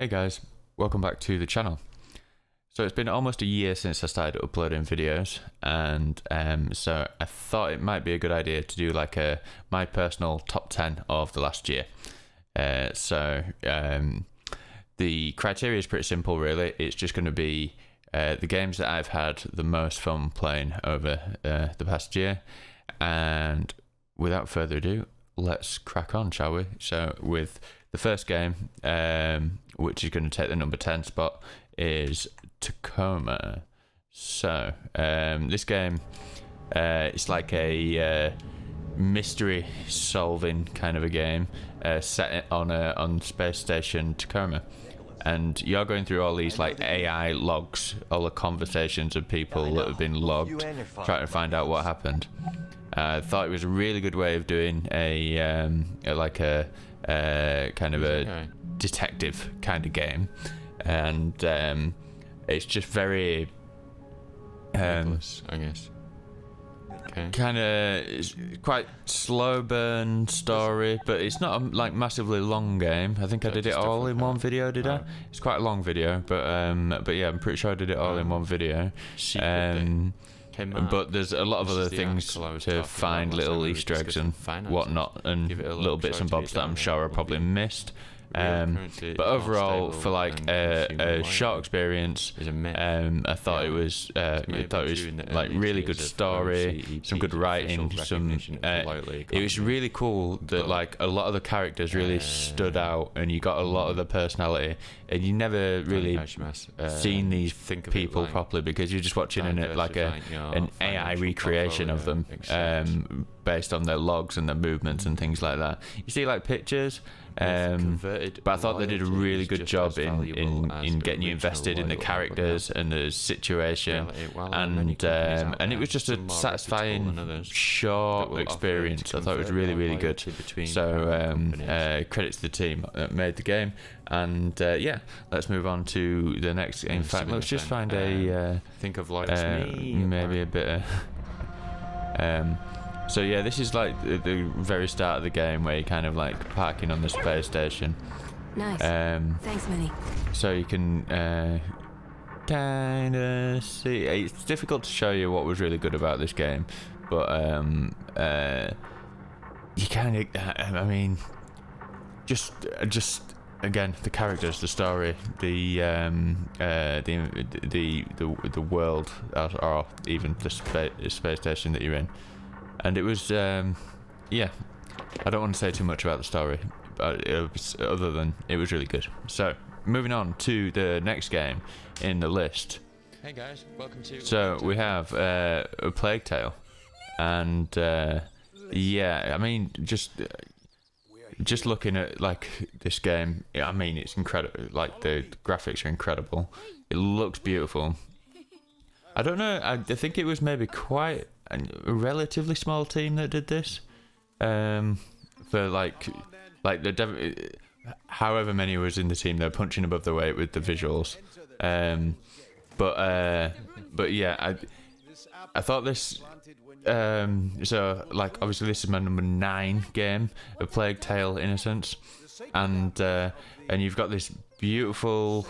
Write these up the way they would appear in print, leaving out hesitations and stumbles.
Hey guys, welcome back to the channel. So it's been almost a year since I started uploading videos, and so I thought it might be a good idea to do like my personal top 10 of the last year. The criteria is pretty simple really. It's just going to be the games that I've had the most fun playing over the past year. And without further ado, let's crack on, shall we? So with the first game, which is going to take the number 10 spot, is Tacoma. So this game, it's like a mystery solving kind of a game set on Space Station Tacoma. And you're going through all these like AI logs, all the conversations of people that have been logged, trying to find out what happened. I thought it was a really good way of doing a kind of a detective kind of game, and it's just very I guess. Okay. kind of quite slow burn story, but it's not a like massively long game. I think I did it all in one video. Did I? It's quite a long video, but yeah, I'm pretty sure I did it all in one video. But there's a lot of other things to find, little Easter eggs and whatnot, and little bits and bobs that I'm sure I probably missed. But overall, for like a short experience, I thought it was like really good story, some good writing, it was really cool that like a lot of the characters really stood out, and you got a lot of the personality, and you never really seen these people properly because you're just watching an AI recreation of them based on their logs and their movements and things like that. You see like pictures. But I thought they did a really good job in getting you invested in the characters and the situation, and it was just a satisfying short experience. I thought it was really good. So credit to the team that made the game, and yeah, let's move on to the next. In fact, let's just find maybe a bit of. So yeah, this is like the very start of the game where you're kind of like parking on the space station. Nice. Thanks, Minnie. So you can kind of see. It's difficult to show you what was really good about this game, but you kind of. I mean, just again, the characters, the story, the world, or even the space station that you're in. And it was, yeah, I don't want to say too much about the story, but other than it was really good. So, moving on to the next game in the list. Hey guys, welcome to... So, we have A Plague Tale. And, yeah, I mean, just looking at, like, this game, I mean, it's incredible. Like, the graphics are incredible. It looks beautiful. I don't know, I think it was maybe quite a relatively small team that did this, for like however many was in the team, they're punching above their weight with the visuals, but yeah, I thought this, so like obviously this is my number 9 game, A Plague Tale: Innocence, and you've got this beautiful,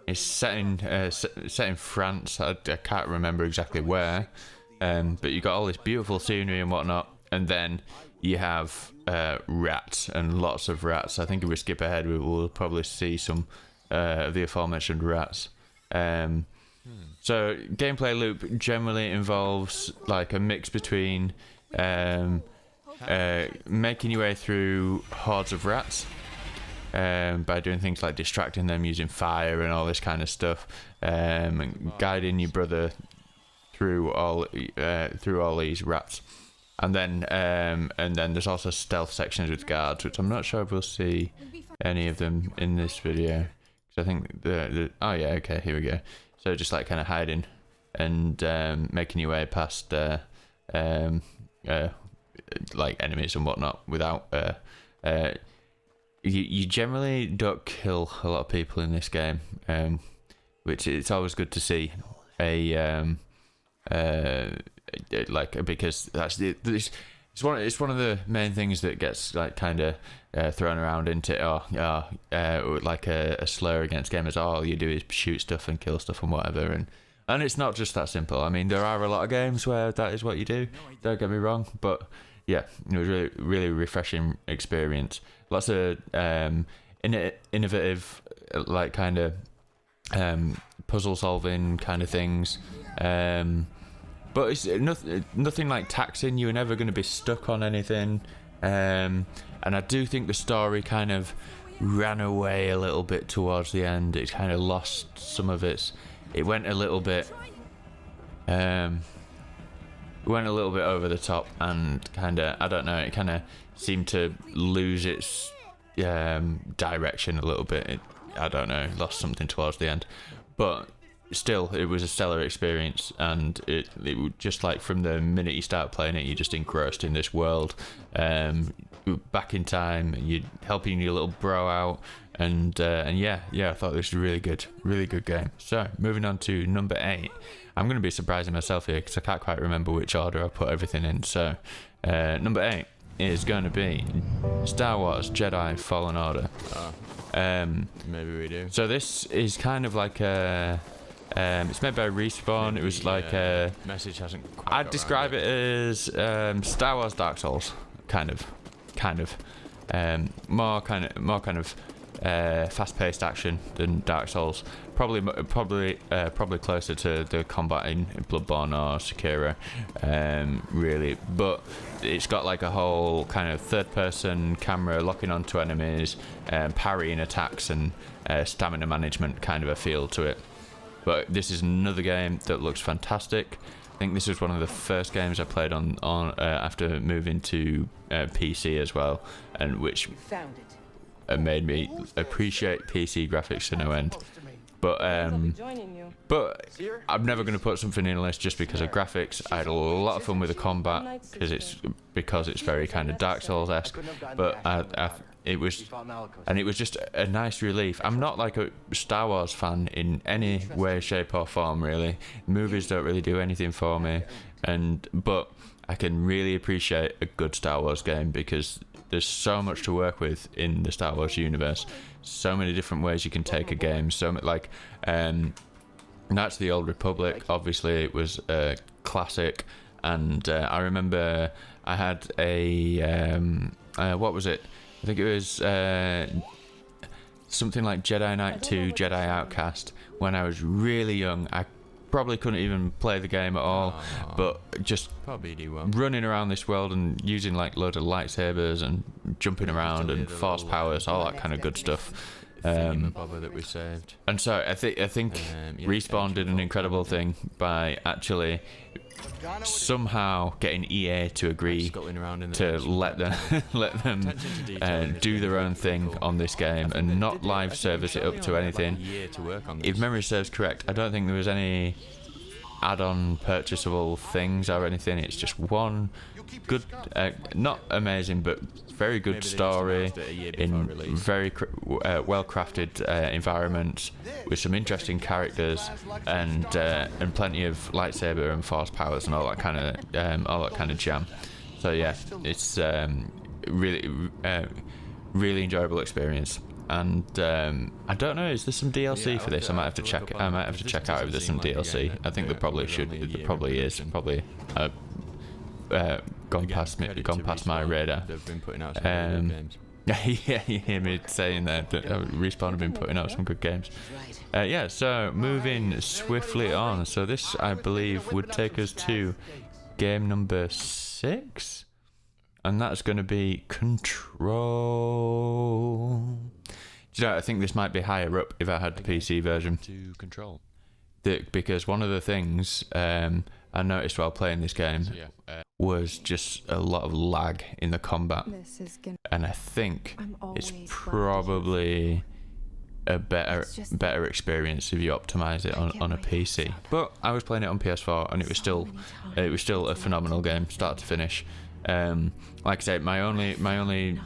it's set in France. I can't remember exactly where, but you got all this beautiful scenery and whatnot, and then you have rats, and lots of rats. I think if we skip ahead, we will probably see some of the aforementioned rats. So gameplay loop generally involves like a mix between making your way through hordes of rats, by doing things like distracting them using fire and all this kind of stuff, and guiding your brother through all these rats, and then there's also stealth sections with guards, which I'm not sure if we'll see any of them in this video, because I think oh yeah, okay, here we go. So just like kind of hiding and making your way past like enemies and whatnot without you generally don't kill a lot of people in this game, which it's always good to see. Because that's It's one of the main things that gets like kind of thrown around into like a slur against gamers. All you do is shoot stuff and kill stuff and whatever, and it's not just that simple. I mean, there are a lot of games where that is what you do. Don't get me wrong, but yeah, it was really really refreshing experience. Lots of innovative like kind of puzzle solving kind of things. But it's nothing like taxing. You were never going to be stuck on anything. And I do think the story kind of ran away a little bit towards the end. It kind of lost some of its... It went a little bit... over the top and kind of... I don't know, it kind of seemed to lose its direction a little bit. I don't know, lost something towards the end. But... still, it was a stellar experience, and it just like from the minute you start playing it, you're just engrossed in this world. Back in time, you're helping your little bro out, and yeah, I thought this was a really good game. So moving on to number 8, I'm going to be surprising myself here because I can't quite remember which order I put everything in. So number 8 is going to be Star Wars Jedi Fallen Order. Maybe we do. So this is kind of like a... it's made by Respawn. It was like a message hasn't quite I'd describe it as Star Wars Dark Souls, kind of more kind of fast-paced action than Dark Souls. Probably closer to the combat in Bloodborne or Sekiro, really. But it's got like a whole kind of third-person camera locking onto enemies, parrying attacks, and stamina management kind of a feel to it. But this is another game that looks fantastic. I think this was one of the first games I played on after moving to PC as well, and which made me appreciate PC graphics to no end. But I'm never going to put something in a list just because of graphics. I had a lot of fun with the combat because it's very kind of Dark Souls-esque. But it was just a nice relief. I'm not like a Star Wars fan in any way, shape or form, really. Movies don't really do anything for me, but I can really appreciate a good Star Wars game because there's so much to work with in the Star Wars universe. So many different ways you can take a game. Knights of the Old Republic, obviously it was a classic, and I remember I had a what was it? I think it was something like Jedi Knight 2, Jedi Outcast. When I was really young, I probably couldn't even play the game at all, but just running around this world and using like loads of lightsabers and jumping around and force powers, all that kind of good stuff. That we saved. And so I think Respawn did an incredible thing by actually somehow getting EA to agree to let them do their own thing on this game and not live service it up to anything. If memory serves correct, I don't think there was any add-on purchasable things or anything. It's just one good, not amazing, but very good story in very well-crafted environments with some interesting characters and plenty of lightsaber and force powers and all that kind of jam. So yeah, it's really enjoyable experience. And I don't know, is there some DLC for this? I might have to check out if there's some DLC. I think there probably should. There probably is. Probably gone past my radar. They've been putting out some good games. Yeah, you hear me saying that Respawn have been putting out some good games. Yeah, so moving swiftly on. So this, I believe, would take us to game number 6, and that's going to be Control. Do you know, I think this might be higher up if I had the PC version. To Control. Because one of the things I noticed while playing this game was just a lot of lag in the combat, and I think it's probably a better experience if you optimize it on a PC. But I was playing it on PS4, and it was still a phenomenal game, start to finish. Like I said, my only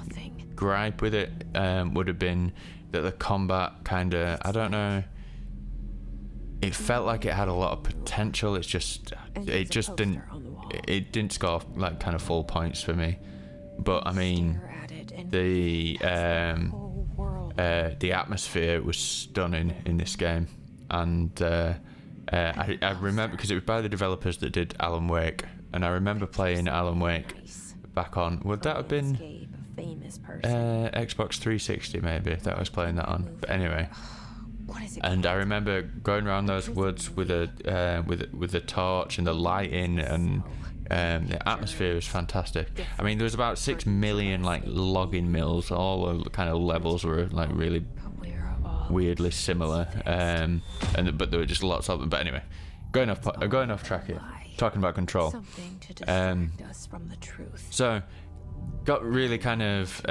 gripe with it would have been that the combat kind of, I don't know, it felt like it had a lot of potential. It just didn't it didn't score like kind of full points for me. But I mean, the atmosphere was stunning in this game, and I remember because it was by the developers that did Alan Wake, and I remember playing Alan Wake back on, would that have been Xbox 360 maybe, that I was playing that on. But anyway, and I remember going around those woods with a torch and the lighting, and the atmosphere was fantastic. I mean, there was about 6 million like logging mills. All the kind of levels were like really weirdly similar, but there were just lots of them. But anyway, going off track here, talking about Control. So got really kind of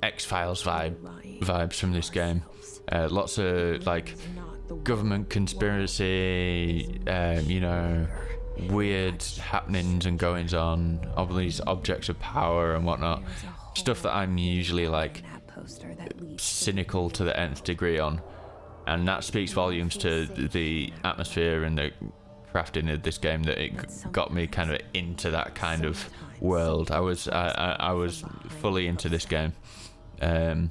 X-Files vibes from this game. Lots of like government conspiracy, weird happenings and goings on, all these objects of power and whatnot. Stuff that I'm usually like cynical to the nth degree on, and that speaks volumes to the atmosphere and the crafting of this game, that it got me kind of into that kind of world. I was fully into this game, and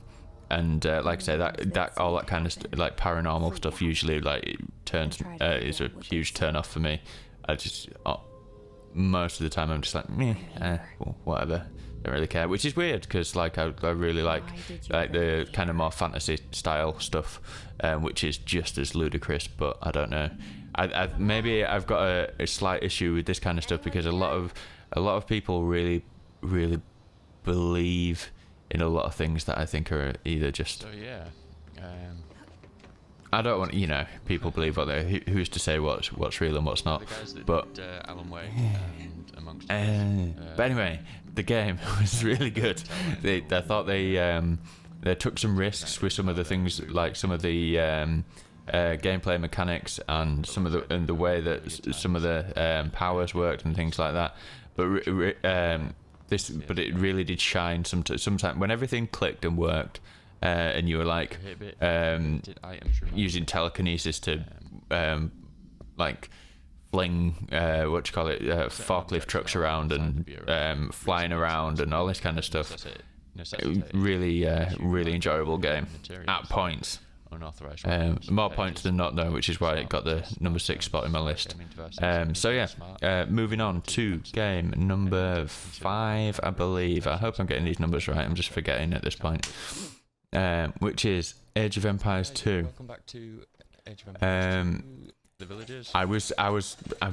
like I say, that all that kind of like paranormal stuff usually like is a huge turn off for me. I just most of the time I'm just like whatever, don't really care, which is weird because like I really like the kind of more fantasy style stuff, which is just as ludicrous. But I don't know, I maybe I've got a slight issue with this kind of stuff because a lot of people really believe in a lot of things that I think are either just I don't want, people believe what they, who's to say what's real and what's not. But Alan Wake and amongst but anyway, the game was really good. I thought they took some risks with some of the things, like some of the gameplay mechanics and the way that some of the powers worked and things like that. But it really did shine sometimes when everything clicked and worked. And you were like using telekinesis to like fling forklift trucks around and flying around and all this kind of stuff. Really enjoyable game at points. More points than not though, which is why it got the number 6 spot in my list. Moving on to game number 5, I believe. I hope I'm getting these numbers right. I'm just forgetting at this point. Which is Age of Empires 2. Welcome back to Age of Empires 2, The Villagers. I've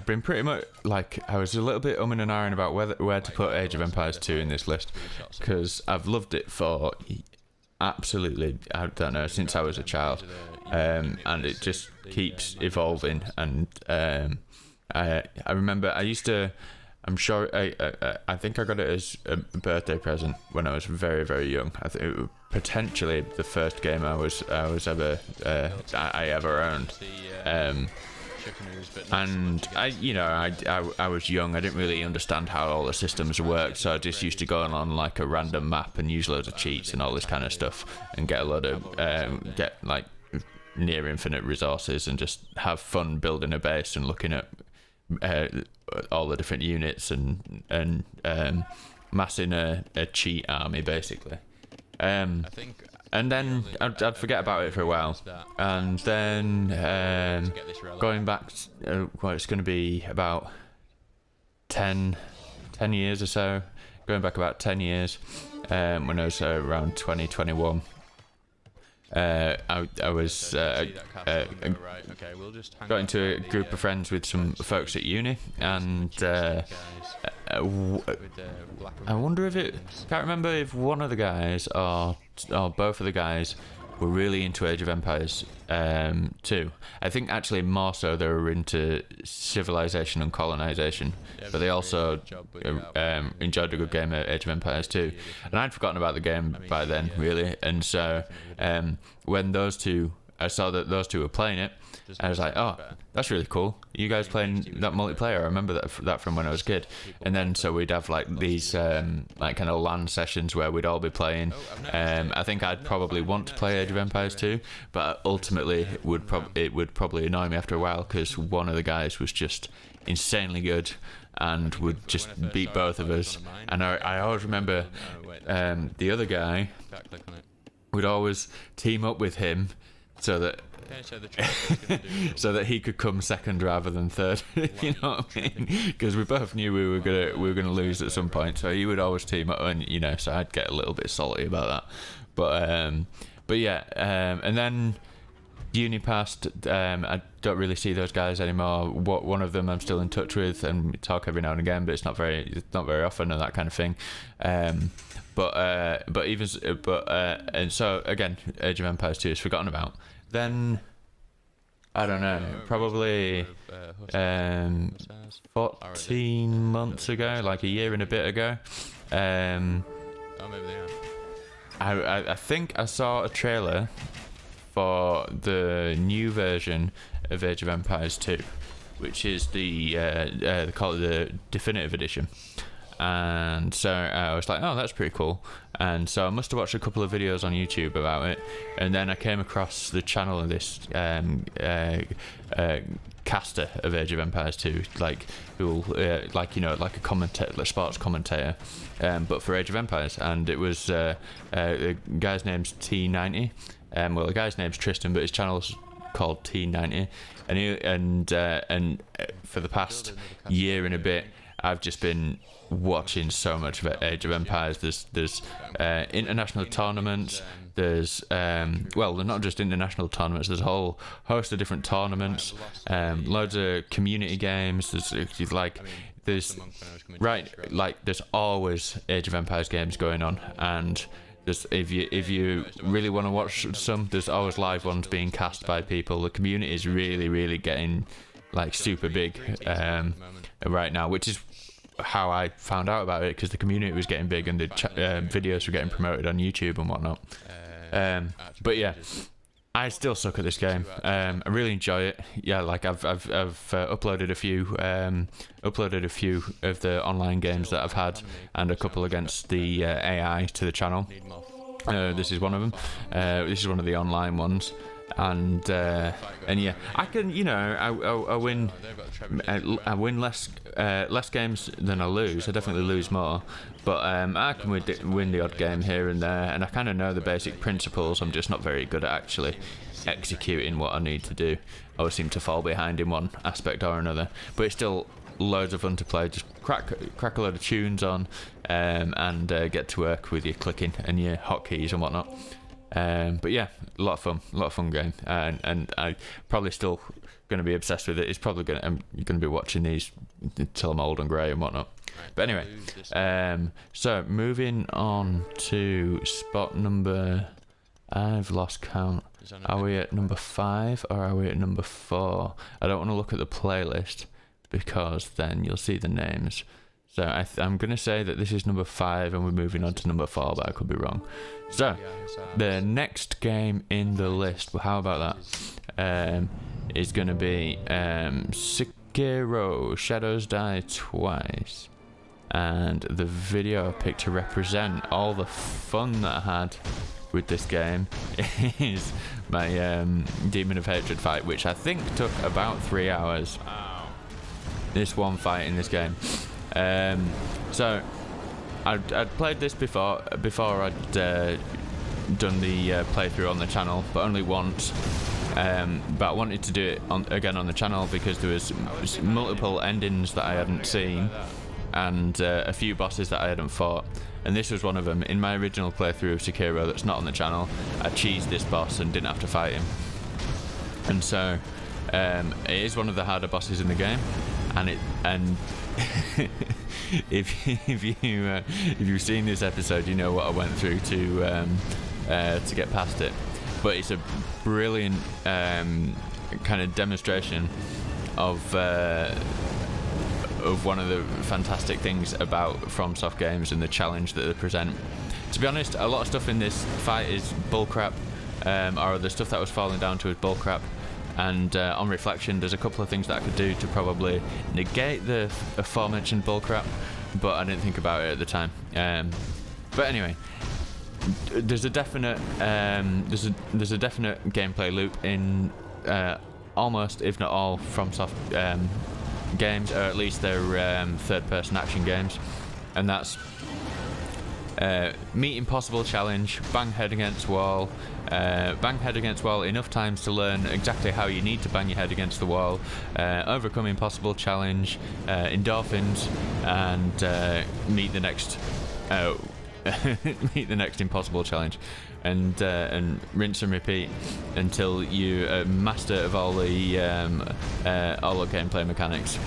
been pretty much like, I was a little bit umming and ahhing about where to put Age of Empires 2 in this list, because I've loved it for absolutely, I don't know, since I was a child, and it just keeps evolving. And I remember I'm sure I think I got it as a birthday present when I was very, very young. I think it was potentially the first game I ever owned. And I was young. I didn't really understand how all the systems worked, so I just used to go on like a random map and use loads of cheats and all this kind of stuff, and get a load of get like near infinite resources and just have fun building a base and looking at all the different units and massing a cheat army basically. I think, and then I'd forget about it for a while, and then going back, it's going to be about 10 years or so. Going back about 10 years, when I was around 2021. I was got into a group of friends with some folks at uni, and I wonder can't remember if one of the guys or both of the guys were really into Age of Empires 2. I think actually more so they were into civilization and colonization, but they also enjoyed a good game at Age of Empires 2. And I'd forgotten about the game by then, really. And so when I saw that those two were playing it, I was like, oh, that's really cool. You guys playing that multiplayer? I remember that from when I was a kid. And then so we'd have like these like kind of LAN sessions where we'd all be playing. I think I'd probably want to play Age of Empires 2, but ultimately it would probably annoy me after a while, because one of the guys was just insanely good, and would just beat both of us. And I always remember the other guy would always team up with him so that he could come second rather than third. You know what I mean? Because we both knew we were gonna lose at some point, so he would always team up, and so I'd get a little bit salty about that. But yeah, and then uni passed. I don't really see those guys anymore. One of them I'm still in touch with, and we talk every now and again, but it's not very often and that kind of thing. And so again, Age of Empires 2 is forgotten about. Then I don't know, probably 14 months ago, like a year and a bit ago. I think I saw a trailer for the new version of Age of Empires 2, which is they call it the Definitive Edition. And so I was like, oh, that's pretty cool. And so I must have watched a couple of videos on YouTube about it, and then I came across the channel of this caster of Age of Empires 2, like like a commentator, like sports commentator, but for Age of Empires. And it was the guy's name's T90. Well, the guy's name's Tristan, but his channel's called T90. And for the past year and a bit, I've just been watching so much of Age of Empires. There's international tournaments. There's well, they're not just international tournaments. There's a whole host of different tournaments. Loads of community games. There's always Age of Empires games going on, and if you really want to watch some, there's always live ones being cast by people. The community is really getting like super big right now, which is how I found out about it, because the community was getting big and the videos were getting promoted on YouTube and whatnot. But yeah, I still suck at this game. I really enjoy it. Yeah, like I've uploaded a few of the online games that I've had, and a couple against the AI to the channel. This is one of them. This is one of the online ones. And yeah, I can, I win less games than I lose. I definitely lose more, but I can win the odd game here and there, and I kind of know the basic principles. I'm just not very good at actually executing what I need to do. I always seem to fall behind in one aspect or another, but it's still loads of fun to play. Just crack a load of tunes on, and get to work with your clicking and your hotkeys and whatnot. But yeah, a lot of fun game, and I probably still going to be obsessed with it. It's probably I'm going to be watching these until I'm old and grey and whatnot. But anyway, so moving on to spot number, I've lost count. Are we at number 5 or are we at number 4? I don't want to look at the playlist because then you'll see the names. So I'm going to say that this is number 5 and we're moving on to number 4, but I could be wrong. So, the next game in the list, well, how about that, is going to be Sekiro Shadows Die Twice. And the video I picked to represent all the fun that I had with this game is my Demon of Hatred fight, which I think took about 3 hours. This one fight in this game. So I'd played this before I'd done the playthrough on the channel, but only once. But I wanted to do it again on the channel because there was multiple endings that I hadn't seen, and a few bosses that I hadn't fought, and this was one of them. In my original playthrough of Sekiro that's not on the channel, I cheesed this boss and didn't have to fight him, and so it is one of the harder bosses in the game, and if you've seen this episode, you know what I went through to get past it. But it's a brilliant kind of demonstration of one of the fantastic things about FromSoft games and the challenge that they present. To be honest, a lot of stuff in this fight is bullcrap, or the stuff that was falling down to is bullcrap. And on reflection, there's a couple of things that I could do to probably negate the aforementioned bullcrap, but I didn't think about it at the time. But anyway, there's a definite there's a definite gameplay loop in almost, if not all, FromSoft games, or at least they're third-person action games, and that's meet impossible challenge, bang head against wall, enough times to learn exactly how you need to bang your head against the wall, overcome impossible challenge, endorphins, and meet the next impossible challenge, and rinse and repeat until you are master of all the gameplay mechanics.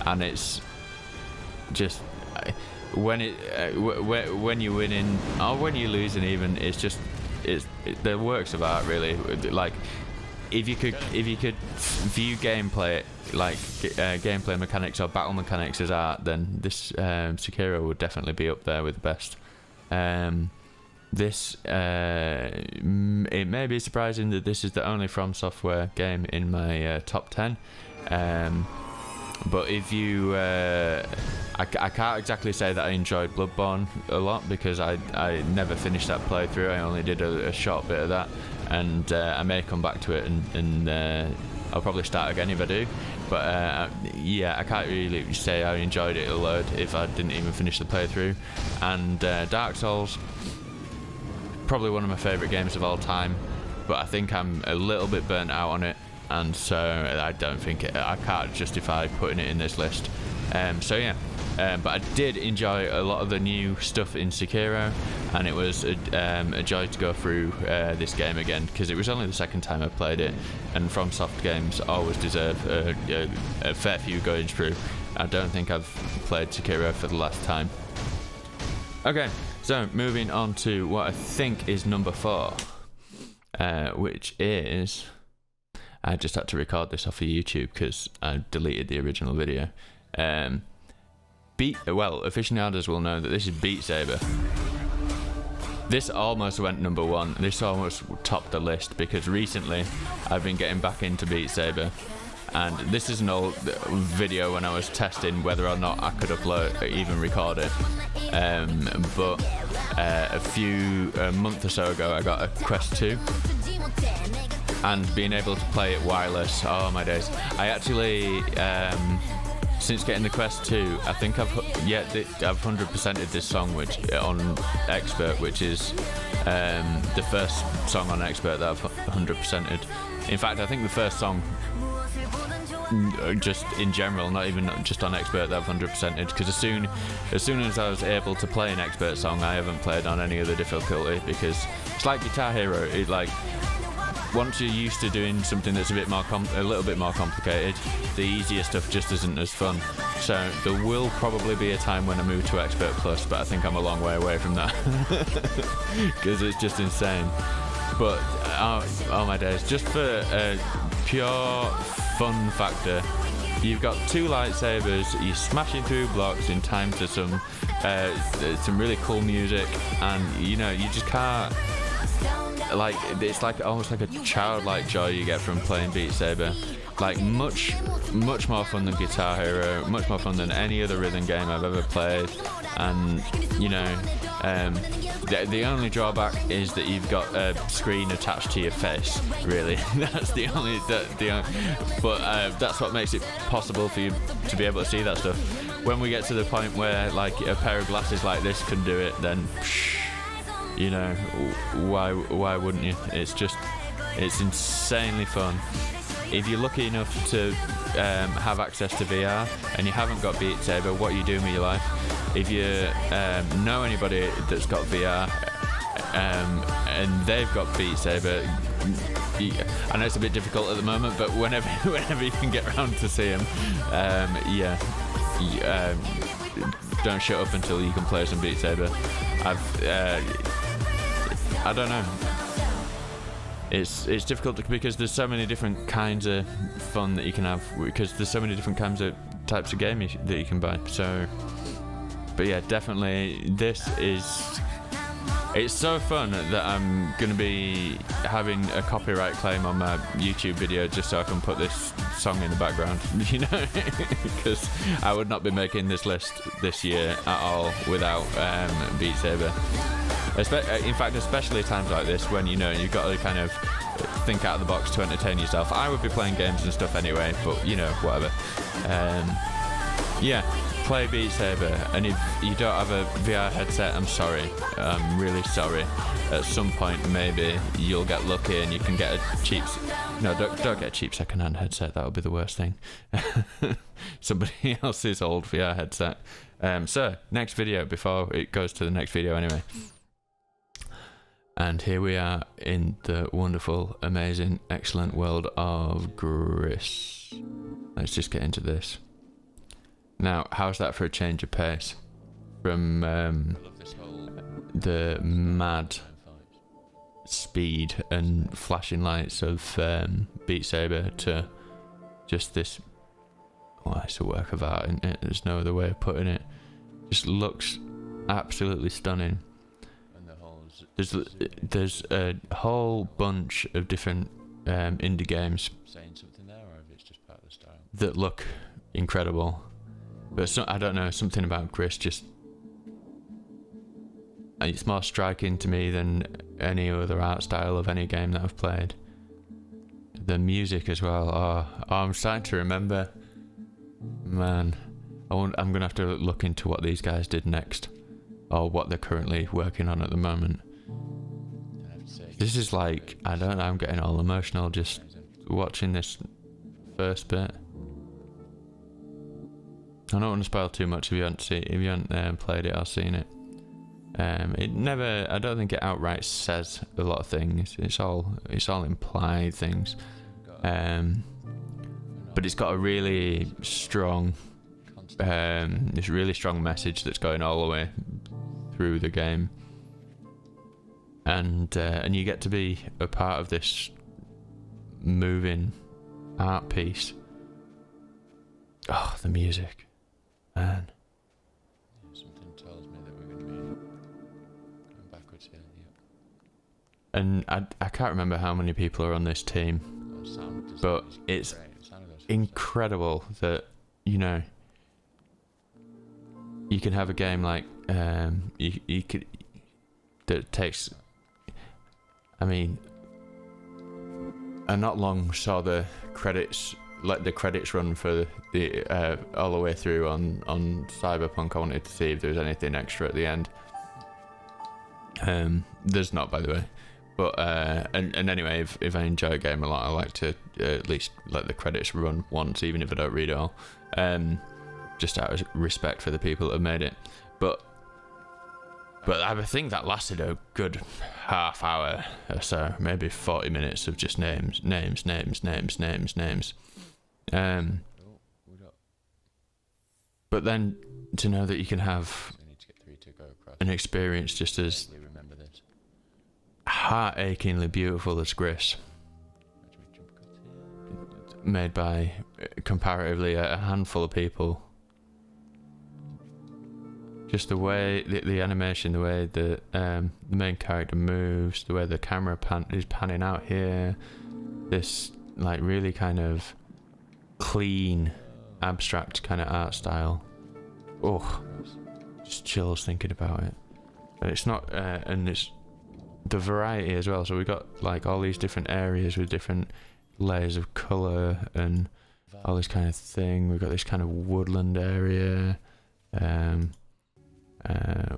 And it's just when you're winning or when you're losing, even, it's the works of art, really. Like, if you could view gameplay like gameplay mechanics or battle mechanics as art, then this Sekiro would definitely be up there with the best. It may be surprising that this is the only From Software game in my top 10, but if you I can't exactly say that I enjoyed Bloodborne a lot, because I never finished that playthrough. I only did a short bit of that, and I may come back to it, and I'll probably start again if I do. But yeah, I can't really say I enjoyed it a load if I didn't even finish the playthrough. And Dark Souls, probably one of my favourite games of all time, but I think I'm a little bit burnt out on it, and so I don't think I can't justify putting it in this list. So yeah, but I did enjoy a lot of the new stuff in Sekiro, and it was a joy to go through this game again, because it was only the second time I played it, and FromSoft games always deserve a fair few going through. I don't think I've played Sekiro for the last time. Okay, so moving on to what I think is number 4, which is... I just had to record this off of YouTube because I deleted the original video. Aficionados will know that this is Beat Saber. This almost went number 1. This almost topped the list, because recently I've been getting back into Beat Saber, and this is an old video when I was testing whether or not I could upload, even record it. But a month or so ago, I got a Quest 2. And being able to play it wireless, oh my days. I actually, since getting the Quest 2, I think I've 100%ed this song on Expert, which is the first song on Expert that I've 100%ed. In fact, I think the first song, just in general, not even just on Expert, that I've 100%ed, because as soon as I was able to play an Expert song, I haven't played on any other difficulty, because it's like Guitar Hero. Once you're used to doing something that's a little bit more complicated, the easier stuff just isn't as fun. So there will probably be a time when I move to Expert Plus, but I think I'm a long way away from that, because it's just insane. But oh my days, just for a pure fun factor, you've got 2 lightsabers, you're smashing through blocks in time to some really cool music, and you just can't, like, it's like almost like a childlike joy you get from playing Beat Saber. Like, much more fun than Guitar Hero, much more fun than any other rhythm game I've ever played. And the only drawback is that you've got a screen attached to your face, really. That's the only but that's what makes it possible for you to be able to see that stuff. When we get to the point where, like, a pair of glasses like this can do it, then why wouldn't you? It's insanely fun. If you're lucky enough to have access to VR and you haven't got Beat Saber, what are you doing with your life? If you know anybody that's got VR and they've got Beat Saber, I know it's a bit difficult at the moment, but whenever you can get around to see them, don't shut up until you can play some Beat Saber. I don't know. It's difficult because there's so many different kinds of fun that you can have, because there's so many different kinds of types of game that you can buy. So, but yeah, definitely it's so fun that I'm going to be having a copyright claim on my YouTube video just so I can put this song in the background, because I would not be making this list this year at all without Beat Saber. In fact, especially times like this when you've got to kind of think out of the box to entertain yourself. I would be playing games and stuff anyway, but whatever. Yeah, play Beat Saber, and if you don't have a VR headset, I'm sorry. I'm really sorry. At some point, maybe you'll get lucky and you can get a cheap... No, don't get a cheap second-hand headset. That would be the worst thing. Somebody else's old VR headset. So, next video, before it goes to the next video anyway. And here we are in the wonderful, amazing, excellent world of Gris. Let's just get into this. Now, how's that for a change of pace? From the mad speed and flashing lights of Beat Saber to just this... Well, it's a work of art, isn't it? There's no other way of putting it. Just looks absolutely stunning. There's a whole bunch of different indie games that look incredible. But I don't know, something about Gris just... It's more striking to me than any other art style of any game that I've played. The music as well. Oh, I'm starting to remember. Man, I'm going to have to look into what these guys did next. Or what they're currently working on at the moment. This is like, I don't know, I'm getting all emotional just watching this first bit. I don't want to spoil too much if you haven't played it or seen it. It never, I don't think it outright says a lot of things. It's all implied things. But it's got a really strong, this really strong message that's going all the way through the game. And you get to be a part of this moving art piece. Oh, the music, man. Yeah, something tells me that we're going to be going backwards here. Yeah. And I can't remember how many people are on this team, but it's incredible that, you know, you can have a game like you could that takes... I mean, I not long saw the credits, let the credits run for the all the way through on Cyberpunk. I wanted to see if there was anything extra at the end. There's not, by the way. But and anyway, if I enjoy a game a lot, I like to at least let the credits run once, even if I don't read it all. Just out of respect for the people that have made it. But I think that lasted a good half hour or so, maybe 40 minutes of just names. But then to know that you can have an experience just as heart-achingly beautiful as Gris, made by comparatively a handful of people. Just the way the animation, the way the main character moves, the way the camera is panning out here, this like really kind of clean, abstract kind of art style. Oh, just chills thinking about it. And it's not, and it's the variety as well. So we've got like all these different areas with different layers of colour and all this kind of thing. We've got this kind of woodland area.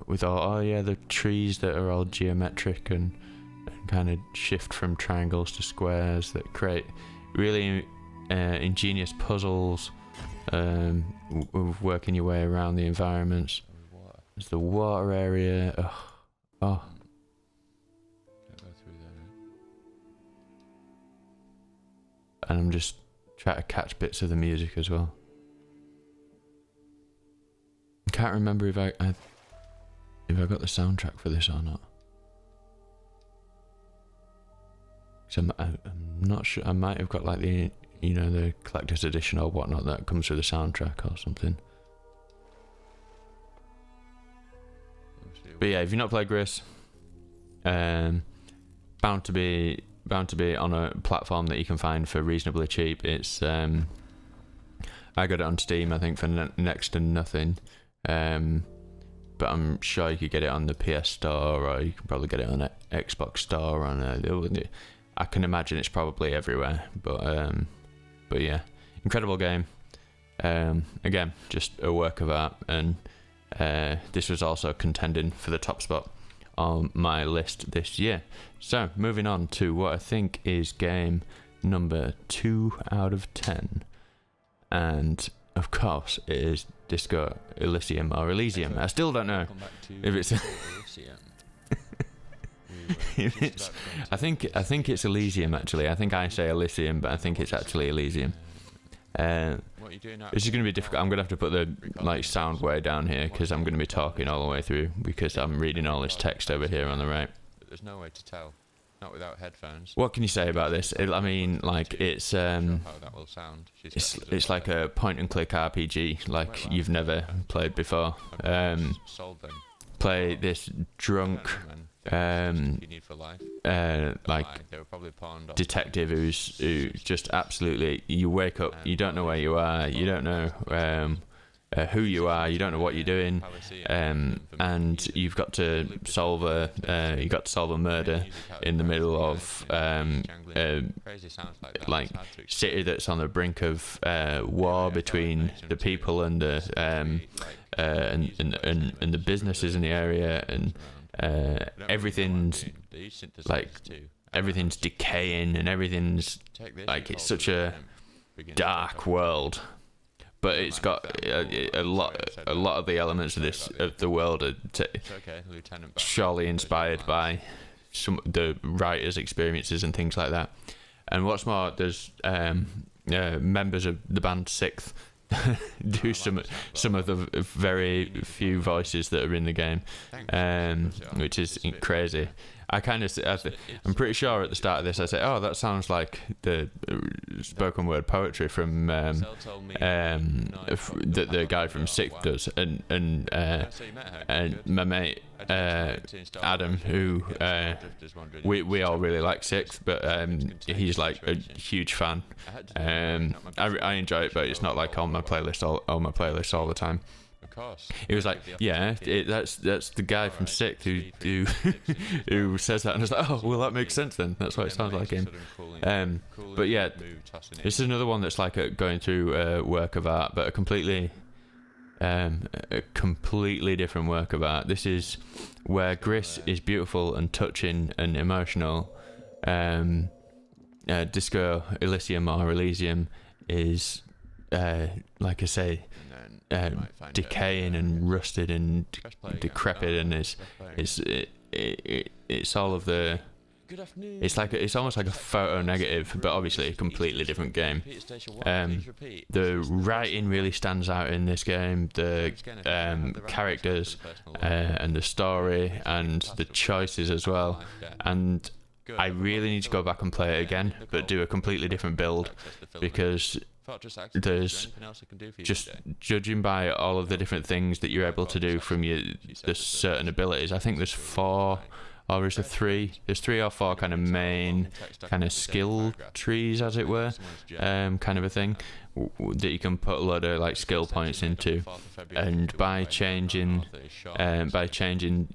With all the trees that are all geometric and kind of shift from triangles to squares that create really ingenious puzzles of working your way around the environments. There's the water area. Oh. And I'm just trying to catch bits of the music as well. I can't remember if I got the soundtrack for this or not. So I'm not sure. I might have got like the the collector's edition or whatnot that comes with the soundtrack or something. But yeah, if you've not played Gris, bound to be on a platform that you can find for reasonably cheap. It's I got it on Steam, I think, for next to nothing. But I'm sure you could get it on the PS Store, or you can probably get it on the Xbox Store. I can imagine it's probably everywhere. But yeah, incredible game. Again, just a work of art, and this was also contending for the top spot on my list this year. So, moving on to what I think is game number 2 out of 10. And, of course, it is Disco Elysium or Elysium. I still don't know if it's... I think it's Elysium, actually. I think I say Elysium, but I think it's actually Elysium. This is going to be difficult. I'm going to have to put the sound way down here, because I'm going to be talking all the way through, because I'm reading all this text over here on the right. But there's no way to tell, not without headphones. What can you say about this? I mean, like, it's how that will sound. it's like a point and click RPG, like you've never played before. Play this drunk detective who just absolutely, you wake up, you don't know where you are, you don't know who you are, you don't know what you're doing, and you've got to solve a murder in the middle of city that's on the brink of war between the people and the and the businesses in the area, and everything's decaying, and everything's like, it's such a dark world, but it's got a lot of the elements of the world are surely inspired by some the writers' experiences and things like that. And what's more, there's members of the band Sixth do some of the very few voices that are in the game, which is crazy. I'm pretty sure at the start of this I say, oh, that sounds like the spoken word poetry from the guy from Sixth does, and my mate Adam, who we all really like Sixth, but he's like a huge fan. I enjoy it, but it's not like on my playlist all the time. He was like, yeah, that's the guy from Sixth who says that, and I was like, oh, well, that makes sense then. That's why it sounds like him. But yeah, this is another one that's like going through a work of art, but a completely different work of art. This is where Gris is beautiful and touching and emotional. Disco Elysium or Elysium is, like I say, decaying and rusted and decrepit, and it's all of the. It's almost like a photo negative, but obviously a completely different game. The writing really stands out in this game. The characters and the story and the choices as well. And I really need to go back and play it again, but do a completely different build, because there's just, judging by all of the different things that you're able to do from the certain abilities, I think there's 4, or is there 3? There's 3 or 4 kind of main kind of skill trees, as it were, kind of a thing that you can put a lot of like skill points into, and by changing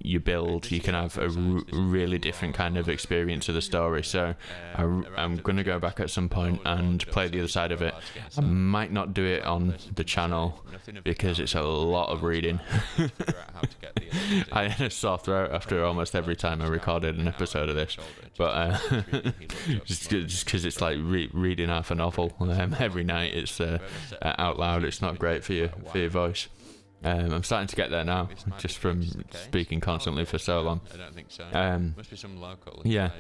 your build, you can have a really different kind of experience of the story. So I'm gonna go back at some point and play the other side of it. I might not do it on the channel because it's a lot of reading. I had a sore throat after almost every time I recorded an episode of this, but just because it's like reading half a novel every night. It's out loud. It's not great for your voice. I'm starting to get there now, just from speaking constantly for so long. Yeah.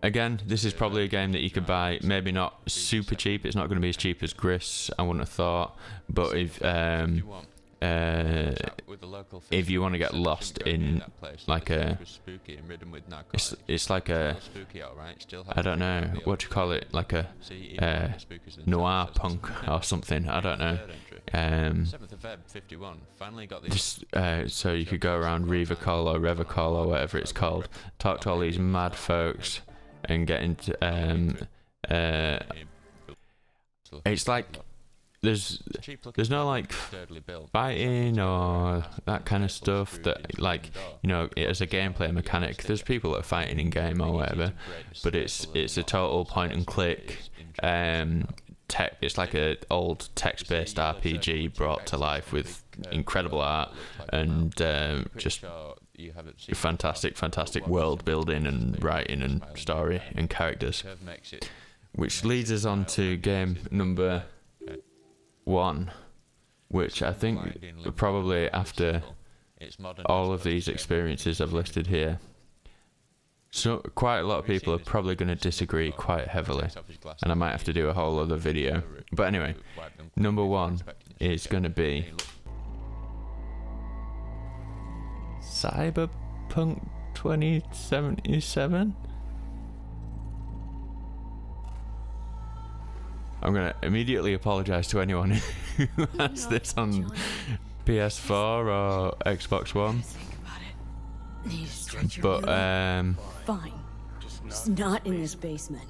Again, this is probably a game that you could buy, maybe not super cheap. It's not going to be as cheap as Gris, I wouldn't have thought. But if you want to get lost in like it's like a, I don't know what you call it, like a noir punk or something, I don't know. So you could go around Revacol or Revacol or whatever it's called, talk to all these mad folks and get into it's like there's no like fighting or that kind of stuff that, like, you know, as a gameplay mechanic, there's people that are fighting in game or whatever, but it's a total point and click tech. It's like a old text-based RPG brought to life with incredible art and just fantastic world building and writing and story and characters. Which leads us on to game number 1, which I think probably after all of these experiences I've listed here, so quite a lot of people are probably going to disagree quite heavily, and I might have to do a whole other video. But anyway, number 1 is going to be Cyberpunk 2077. I'm going to immediately apologise to anyone who has this on PS4 or Xbox One. But fine. It's not in this basement.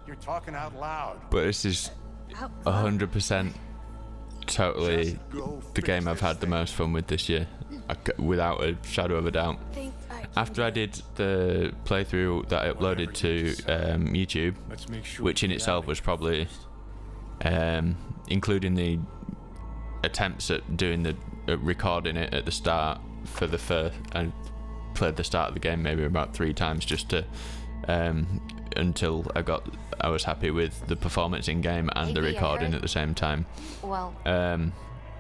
You're talking out loud. But this is 100% totally the game I've had the most fun with this year, without a shadow of a doubt. After I did the playthrough that I uploaded to YouTube, which in itself was probably, including the attempts at doing the recording it at the start for the first, I played the start of the game maybe about 3 times just to until I was happy with the performance in game and the recording at the same time. Well,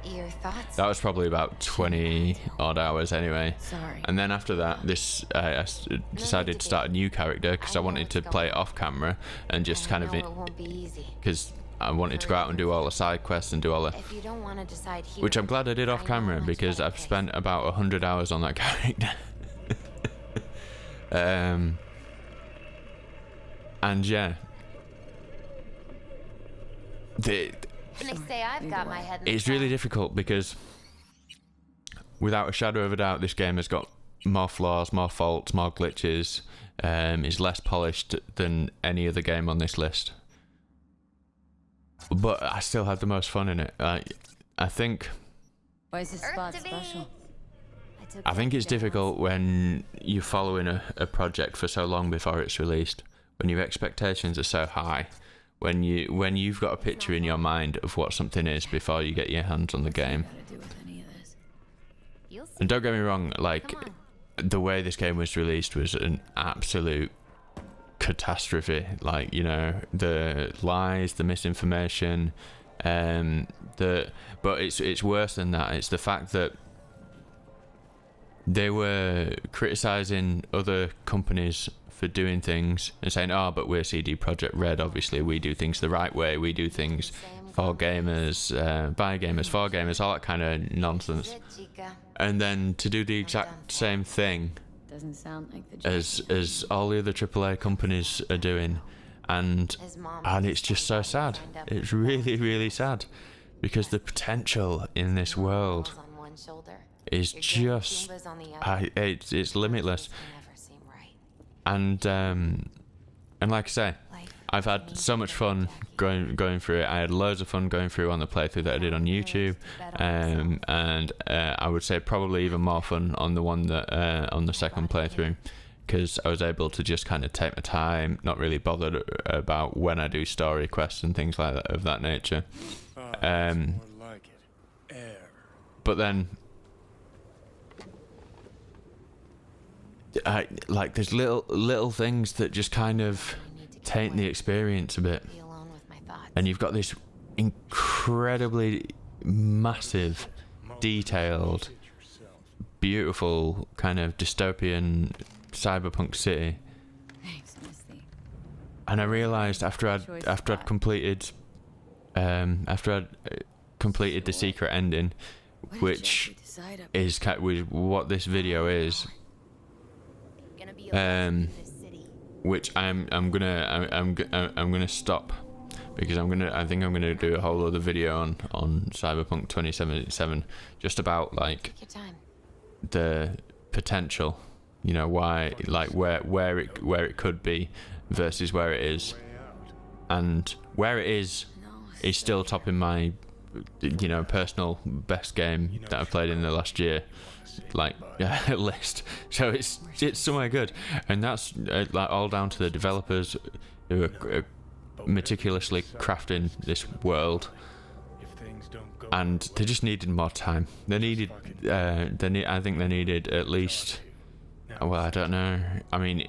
your thoughts? That was probably about 20 odd hours anyway. Sorry. And then after that, I decided to start a new character because I wanted to play it off camera and just kind of it won't be easy. because I wanted to go out and do all the side quests and do all the, If you don't want to decide here, which I'm glad I did off camera because I've spent about 100 hours on that character. And yeah, They say I've got my head in the it's really sand. difficult because without a shadow of a doubt this game has got more flaws, more faults, more glitches, is less polished than any other game on this list, but I still had the most fun in it. I think Why is this Earth spot to be. special? I think it's difficult when you're following a project for so long before it's released, when your expectations are so high, when you've got a picture in your mind of what something is before you get your hands on the game. Got to do with any of this? You'll see. And don't get me wrong, like Come the way this game was released was an absolute catastrophe. Like, you know, the lies, the misinformation, but it's worse than that. It's the fact that they were criticizing other companies for doing things and saying, oh, but we're CD Projekt Red, obviously we do things the right way, we do things for gamers, by gamers, for gamers, all that kind of nonsense. And then to do the exact same thing Doesn't sound like the as all the other AAA companies are doing, and it's just so sad. It's really, really sad, because the potential in this world is just it's limitless. And like I say, I've had so much fun going through it. I had loads of fun going through on the playthrough that I did on YouTube, and I would say probably even more fun on the one that on the second playthrough, because I was able to just kind of take my time, not really bothered about when I do story quests and things like that of that nature. But then, like, there's little things that just kind of taint the experience a bit, and you've got this incredibly massive, detailed, beautiful kind of dystopian cyberpunk city. Thanks, Misty. And I realised after I'd completed the secret ending, which is what this video is. Which I'm gonna stop, because I think I'm gonna do a whole other video on Cyberpunk 2077, just about like the potential, you know, why, like where it could be versus where it is, and where it is still topping my, you know, personal best game that I've played in the last year, like list. So it's somewhere good, and that's like all down to the developers, who are meticulously crafting this world, and they just needed more time. They needed, I think they needed at least. Well, I don't know. I mean,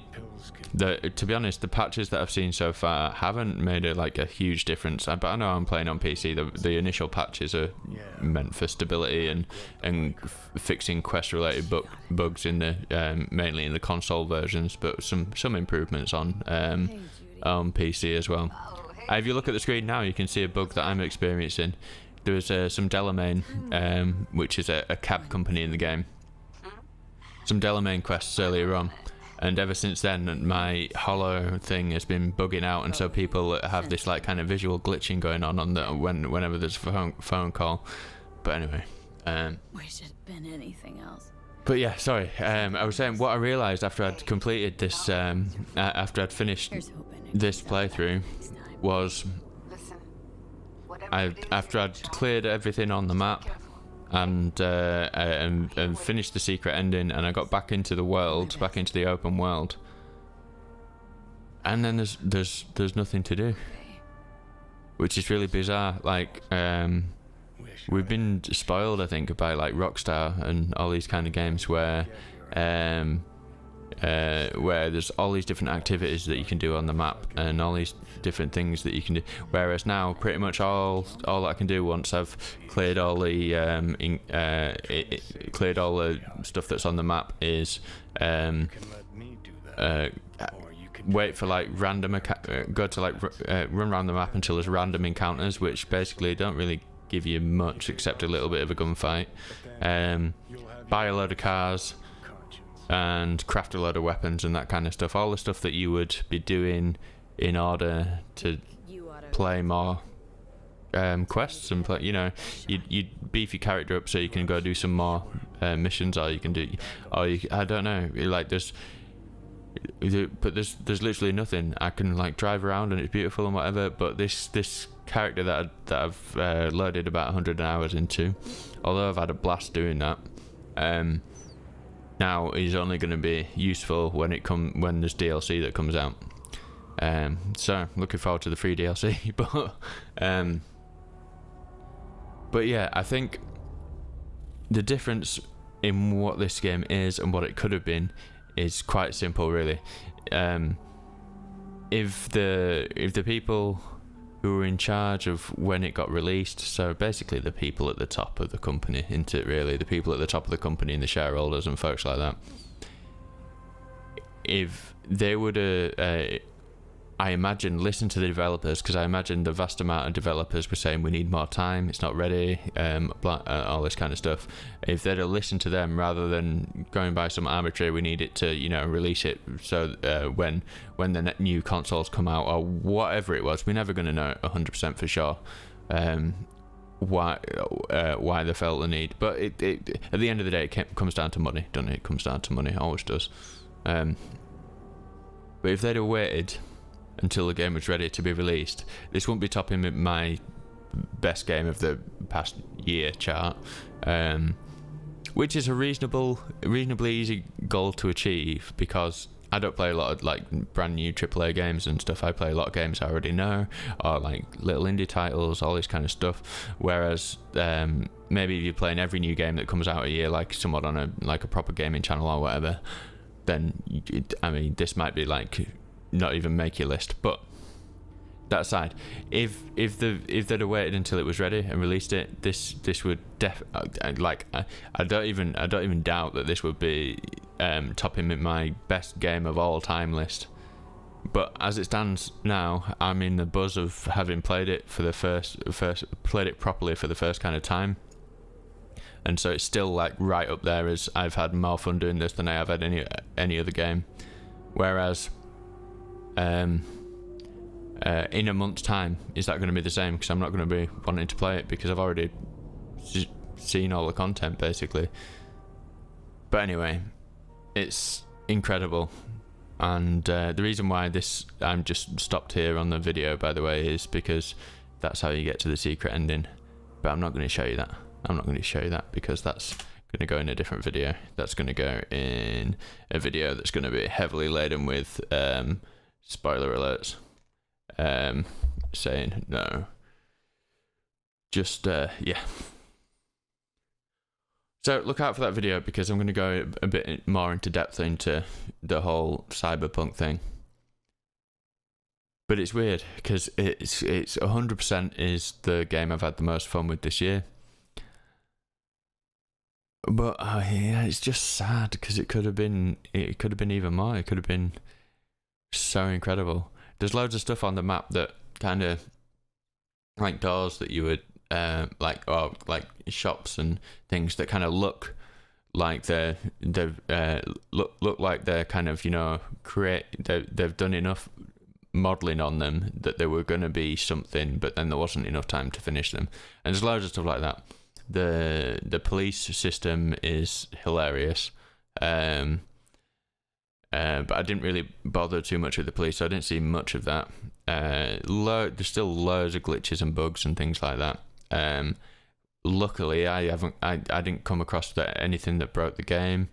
to be honest, the patches that I've seen so far haven't made a huge difference. But I know I'm playing on PC. The initial patches are meant for stability and fixing quest-related bugs in the mainly in the console versions, but some improvements on PC as well. If you look at the screen now, you can see a bug that I'm experiencing. There was some Delamain, which is a cab company in the game. Some Delamain quests earlier on, and ever since then my Hollow thing has been bugging out, and so people have this like kind of visual glitching going on whenever there's a phone call. But anyway, Wish it'd been anything else. but yeah, sorry. I was saying what I realised after I'd completed this, after I'd finished this playthrough, was after I'd cleared everything on the map. And finished the secret ending, and I got back into the world, back into the open world, and then there's nothing to do, which is really bizarre. Like we've been spoiled, I think, by like Rockstar and all these kind of games where there's all these different activities that you can do on the map and all these different things that you can do, whereas now pretty much all that I can do once I've cleared all the cleared all the stuff that's on the map is wait for like random go to like run around the map until there's random encounters, which basically don't really give you much except a little bit of a gunfight, buy a load of cars and craft a load of weapons and that kind of stuff. All the stuff that you would be doing in order to play more quests and play, you'd beef your character up so you can go do some more missions, or you can do, I don't know, like there's literally nothing. I can like drive around and it's beautiful and whatever, but this character that I've loaded about 100 hours into, although I've had a blast doing that, now is only going to be useful when there's DLC that comes out. So looking forward to the free DLC. But yeah, I think the difference in what this game is and what it could have been is quite simple, really. If the people who were in charge of when it got released, so basically the people at the top of the company, isn't it really? The people at the top of the company and the shareholders and folks like that. If they would I imagine, listen to the developers, because I imagine the vast amount of developers were saying we need more time, it's not ready, all this kind of stuff. If they'd have listened to them rather than going by some arbitrary, we need it to, release it so when the new consoles come out or whatever it was, we're never going to know 100% for sure why they felt the need. But it at the end of the day, it comes down to money, doesn't it? It comes down to money, it always does. But if they'd have waited until the game was ready to be released, this wouldn't be topping my best game of the past year chart, which is a reasonably easy goal to achieve, because I don't play a lot of like brand new AAA games and stuff. I play a lot of games I already know, or like little indie titles, all this kind of stuff. Whereas maybe if you're playing every new game that comes out a year, like someone on a proper gaming channel or whatever, then this might be like not even make your list. But that aside, if they'd have waited until it was ready and released it, this would I don't even doubt that this would be topping my best game of all time list. But as it stands now, I'm in the buzz of having played it for the first played it properly for the first kind of time, and so it's still like right up there as I've had more fun doing this than I have had any other game. Whereas in a month's time, is that going to be the same? Because I'm not going to be wanting to play it because I've already seen all the content basically. But anyway, it's incredible, and the reason why I'm just stopped here on the video, by the way, is because that's how you get to the secret ending. But I'm not going to show you that. I'm not going to show you that because that's going to go in a different video. That's going to go in a video that's going to be heavily laden with spoiler alerts. saying no. Just yeah. So look out for that video, because I'm going to go a bit more into depth into the whole Cyberpunk thing. But it's weird, because it's 100% is the game I've had the most fun with this year. But yeah, it's just sad, because it could have been even more. It could have been so incredible. There's loads of stuff on the map that kind of like doors that you would like shops and things that kind of look like they've look like they're kind of, you know, they've done enough modeling on them that they were going to be something, but then there wasn't enough time to finish them. And there's loads of stuff like that. The police system is hilarious, but I didn't really bother too much with the police, so I didn't see much of that. There's still loads of glitches and bugs and things like that. Luckily, I didn't come across anything that broke the game,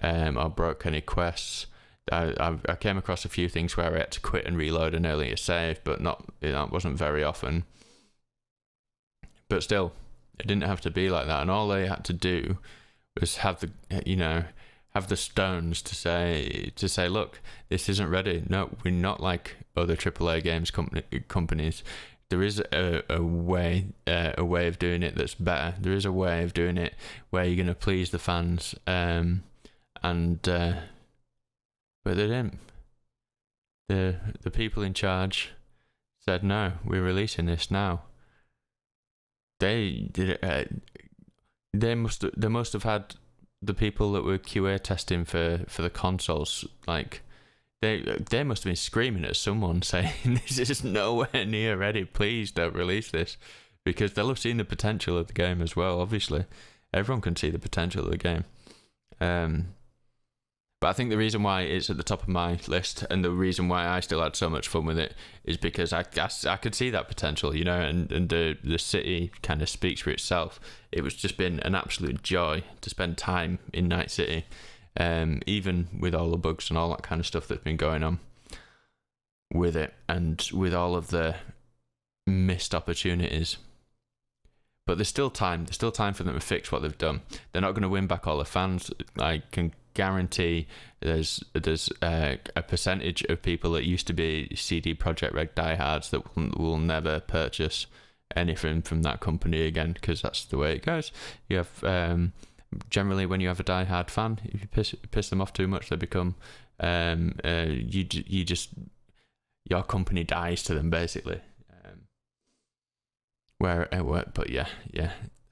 or broke any quests. I came across a few things where I had to quit and reload an earlier save, but that wasn't very often. But still, it didn't have to be like that, and all they had to do was have the stones to say, look, this isn't ready. No, we're not like other AAA games companies. There is a way of doing it that's better. There is a way of doing it where you're going to please the fans, but they didn't. The people in charge said, no, we're releasing this now. They must have had the people that were QA testing for the consoles, like they must have been screaming at someone saying, this is nowhere near ready, please don't release this, because they'll have seen the potential of the game as well. Obviously everyone can see the potential of the game, but I think the reason why it's at the top of my list, and the reason why I still had so much fun with it, is because I could see that potential, you know, and the city kind of speaks for itself. It was just been an absolute joy to spend time in Night City, even with all the bugs and all that kind of stuff that's been going on with it, and with all of the missed opportunities. But there's still time for them to fix what they've done. They're not going to win back all the fans. I can guarantee there's a percentage of people that used to be CD Projekt Red diehards that will never purchase anything from that company again, because that's the way it goes. You have generally, when you have a diehard fan, if you piss them off too much, they become your company dies to them, basically. But yeah.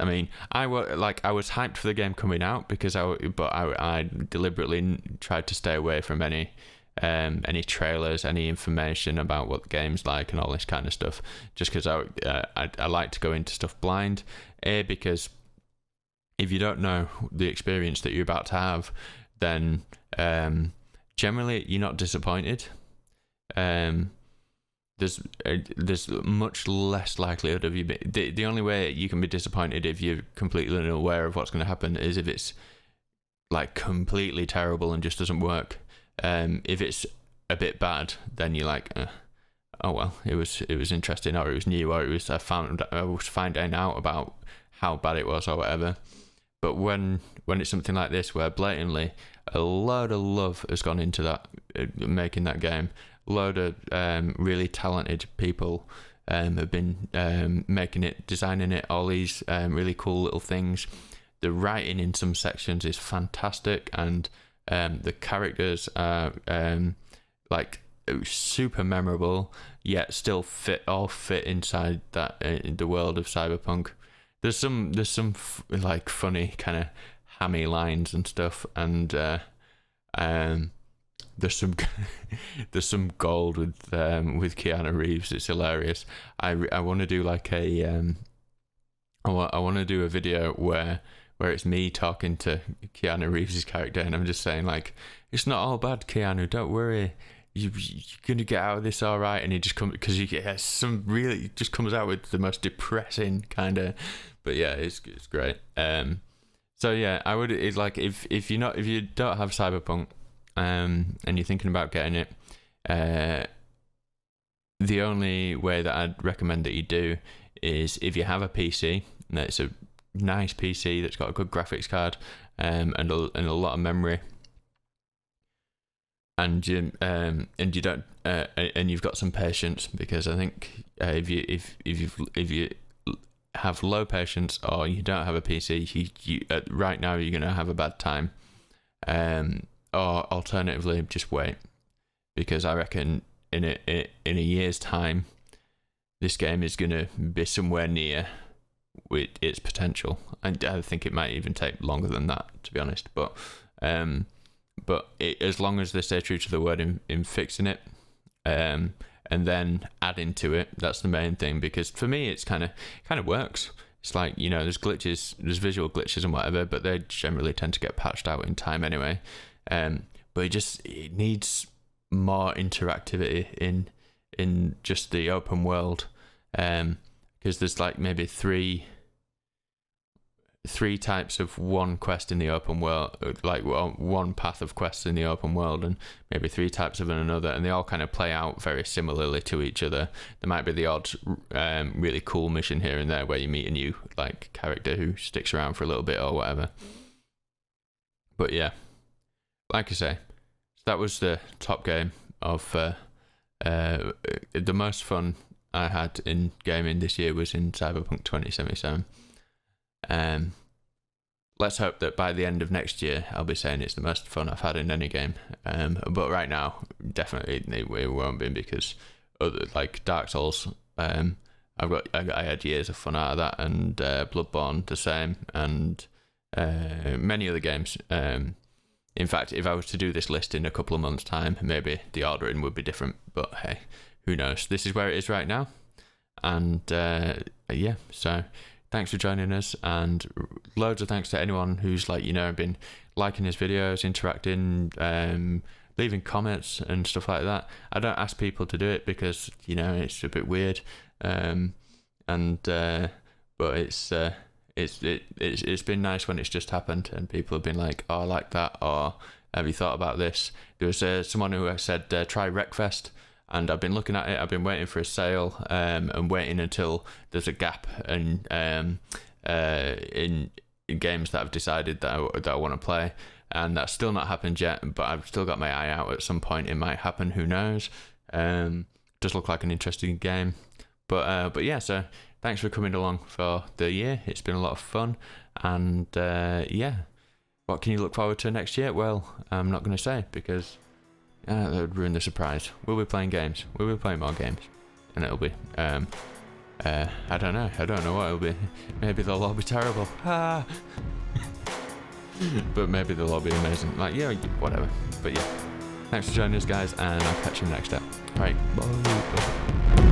I mean, I was hyped for the game coming out, because I deliberately tried to stay away from any trailers, any information about what the game's like and all this kind of stuff, just because I like to go into stuff blind. Because if you don't know the experience that you're about to have, then generally you're not disappointed. There's much less likelihood of you the only way you can be disappointed if you're completely unaware of what's going to happen is if it's like completely terrible and just doesn't work. If it's a bit bad, then you're like, oh well, it was interesting, or it was new, or I was finding out about how bad it was or whatever. But when it's something like this, where blatantly a load of love has gone into that, making that game, a load of really talented people have been making it, designing it, all these really cool little things. The writing in some sections is fantastic, and the characters are like super memorable, yet still fit inside that the world of Cyberpunk. There's some like funny kind of hammy lines and stuff, and there's some gold with Keanu Reeves. It's hilarious. I want to do like I want to do a video where it's me talking to Keanu Reeves' character, and I'm just saying, like, it's not all bad, Keanu, don't worry, you're gonna get out of this all right. And he just comes, because he has some really, just comes out with the most depressing kind of, but yeah, it's great. So yeah, I would, it's like, if you don't have Cyberpunk, and you're thinking about getting it, the only way that I'd recommend that you do is if you have a PC, and it's a nice PC that's got a good graphics card and a lot of memory, and you don't and you've got some patience, because I think if you have low patience or you don't have a PC, you right now you're gonna have a bad time. Or alternatively, just wait, because I reckon in a year's time, this game is gonna be somewhere near with its potential. And I think it might even take longer than that, to be honest. But as long as they stay true to the word in fixing it, and then adding to it, that's the main thing. Because for me, it's kind of works. It's like, you know, there's glitches, there's visual glitches and whatever, but they generally tend to get patched out in time anyway. But it needs more interactivity in just the open world, because there's like maybe three types of one quest in the open world, like one path of quests in the open world, and maybe three types of another, and they all kind of play out very similarly to each other. There might be the odd really cool mission here and there where you meet a new like character who sticks around for a little bit or whatever. But yeah, like I say, that was the top game of the most fun I had in gaming this year was in Cyberpunk 2077. Let's hope that by the end of next year I'll be saying it's the most fun I've had in any game. But right now, definitely it won't be, because other like Dark Souls, I had years of fun out of that, and Bloodborne the same, and many other games. In fact, if I was to do this list in a couple of months' time, maybe the ordering would be different. But hey, who knows? This is where it is right now, and yeah. So thanks for joining us, and loads of thanks to anyone who's been liking his videos, interacting, leaving comments and stuff like that. I don't ask people to do it because it's a bit weird, but it's been nice when it's just happened and people have been like, oh, I like that, or have you thought about this? There was someone who said try Wreckfest, and I've been looking at it. I've been waiting for a sale, and waiting until there's a gap in games that I've decided that I want to play, and that's still not happened yet. But I've still got my eye out. At some point it might happen. Who knows? Does look like an interesting game, but yeah. So thanks for coming along for the year. It's been a lot of fun, and yeah. What can you look forward to next year? Well, I'm not going to say, because that would ruin the surprise. We'll be playing games. We'll be playing more games. And it'll be, I don't know. I don't know what it'll be. Maybe they'll all be terrible. But maybe they'll all be amazing. Like, yeah, whatever. But yeah. Thanks for joining us, guys, and I'll catch you next time. Right. Bye.